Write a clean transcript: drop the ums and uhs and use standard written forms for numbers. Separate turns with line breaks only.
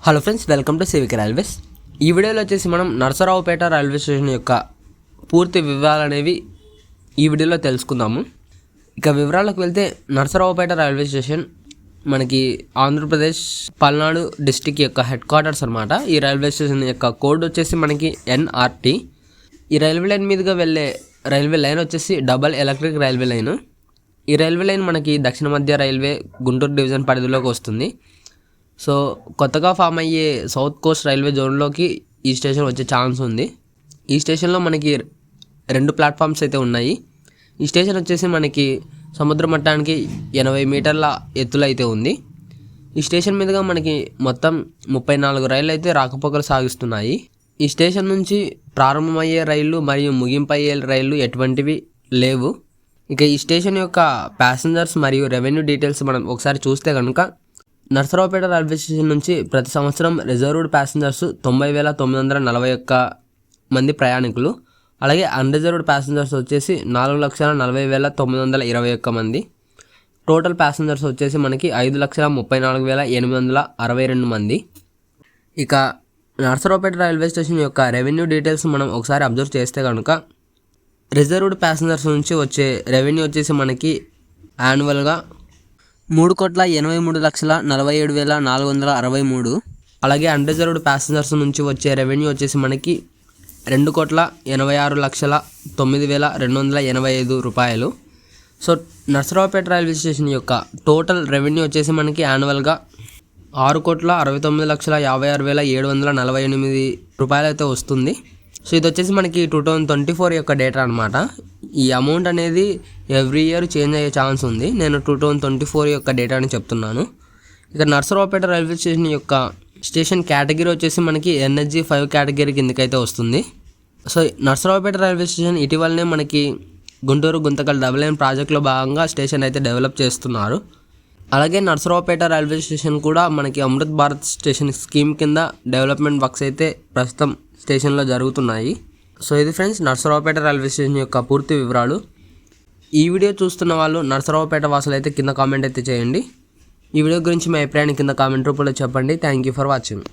Hello friends, welcome to civic railways. ఈ వీడియోలో వచ్చేసి మనం నరసరావుపేట రైల్వే స్టేషన్ యొక్క పూర్తి వివరాలు అనేవి ఈ వీడియోలో తెలుసుకుందాము. ఇక వివరాలకు వెళ్తే, నరసరావుపేట రైల్వే స్టేషన్ మనకి ఆంధ్రప్రదేశ్ పల్నాడు డిస్టిక్ యొక్క హెడ్ క్వార్టర్స్ అనమాట. ఈ రైల్వే స్టేషన్ యొక్క కోడ్ వచ్చేసి మనకి NRT. ఈ రైల్వే లైన్ మీదుగా వెళ్ళే రైల్వే లైన్ వచ్చేసి డబల్ ఎలక్ట్రిక్ రైల్వే లైన్. ఈ రైల్వే లైన్ మనకి దక్షిణ మధ్య రైల్వే గుంటూరు డివిజన్ పరిధిలోకి వస్తుంది. సో కొత్తగా ఫామ్ అయ్యే సౌత్ కోస్ట్ రైల్వే జోన్లోకి ఈ స్టేషన్ వచ్చే ఛాన్స్ ఉంది. ఈ స్టేషన్లో మనకి 2 ప్లాట్ఫామ్స్ అయితే ఉన్నాయి. ఈ స్టేషన్ వచ్చేసి మనకి సముద్ర మట్టానికి 80 మీటర్ల ఎత్తులో అయితే ఉంది. ఈ స్టేషన్ మీదుగా మనకి మొత్తం 34 రైళ్ళు అయితే రాకపోకలు సాగిస్తున్నాయి. ఈ స్టేషన్ నుంచి ప్రారంభమయ్యే రైళ్ళు మరియు ముగింపయ్యే రైళ్ళు ఎటువంటివి లేవు. ఇక ఈ స్టేషన్ యొక్క ప్యాసింజర్స్ మరియు రెవెన్యూ డీటెయిల్స్ మనం ఒకసారి చూస్తే కనుక, నరసరావుపేట రైల్వే స్టేషన్ నుంచి ప్రతి సంవత్సరం రిజర్వ్డ్ ప్యాసింజర్స్ 90,941 మంది ప్రయాణికులు, అలాగే అన్రిజర్వ్డ్ ప్యాసింజర్స్ వచ్చేసి 4,40,921 మంది. టోటల్ ప్యాసింజర్స్ వచ్చేసి మనకి 5,34,862 మంది. ఇక నరసరావుపేట రైల్వే స్టేషన్ యొక్క రెవెన్యూ డీటెయిల్స్ మనం ఒకసారి అబ్జర్వ్ చేస్తే కనుక, రిజర్వ్డ్ ప్యాసింజర్స్ నుంచి వచ్చే రెవెన్యూ వచ్చేసి మనకి యాన్యువల్గా 3,83,47,463. అలాగే అన్రిజర్వ్డ్ ప్యాసింజర్స్ నుంచి వచ్చే రెవెన్యూ వచ్చేసి మనకి 2,86,09,285 రూపాయలు. సో నరసరావుపేట రైల్వే స్టేషన్ యొక్క టోటల్ రెవెన్యూ వచ్చేసి మనకి యాన్యువల్గా 6,69,56,748 రూపాయలు అయితే వస్తుంది. సో ఇది వచ్చేసి మనకి 2024 యొక్క డేటా అనమాట. ఈ అమౌంట్ అనేది ఎవ్రీ ఇయర్ చేంజ్ అయ్యే ఛాన్స్ ఉంది. నేను 2024 యొక్క డేటాని చెప్తున్నాను. ఇక నరసరావుపేట రైల్వే స్టేషన్ యొక్క స్టేషన్ కేటగిరీ వచ్చేసి మనకి NSG 5 కేటగిరీ కిందకైతే వస్తుంది. సో నరసరావుపేట రైల్వే స్టేషన్ ఇటీవలనే మనకి గుంటూరు గుంతకల్ డబుల్ లైన్ ప్రాజెక్టులో భాగంగా స్టేషన్ అయితే డెవలప్ చేస్తున్నారు. అలాగే నరసరావుపేట రైల్వే స్టేషన్ కూడా మనకి అమృత్ భారత్ స్టేషన్ స్కీమ్ కింద డెవలప్మెంట్ వర్క్స్ అయితే ప్రస్తుతం స్టేషన్లో జరుగుతున్నాయి. సో ఇది ఫ్రెండ్స్, నరసరావుపేట రైల్వే స్టేషన్ యొక్క పూర్తి వివరాలు. ఈ వీడియో చూస్తున్న వాళ్ళు నరసరావుపేట వాసులు అయితే కింద కామెంట్ అయితే చేయండి. ఈ వీడియో గురించి మీ అభిప్రాయాన్ని కింద కామెంట్ రూపంలో చెప్పండి. Thank you for watching.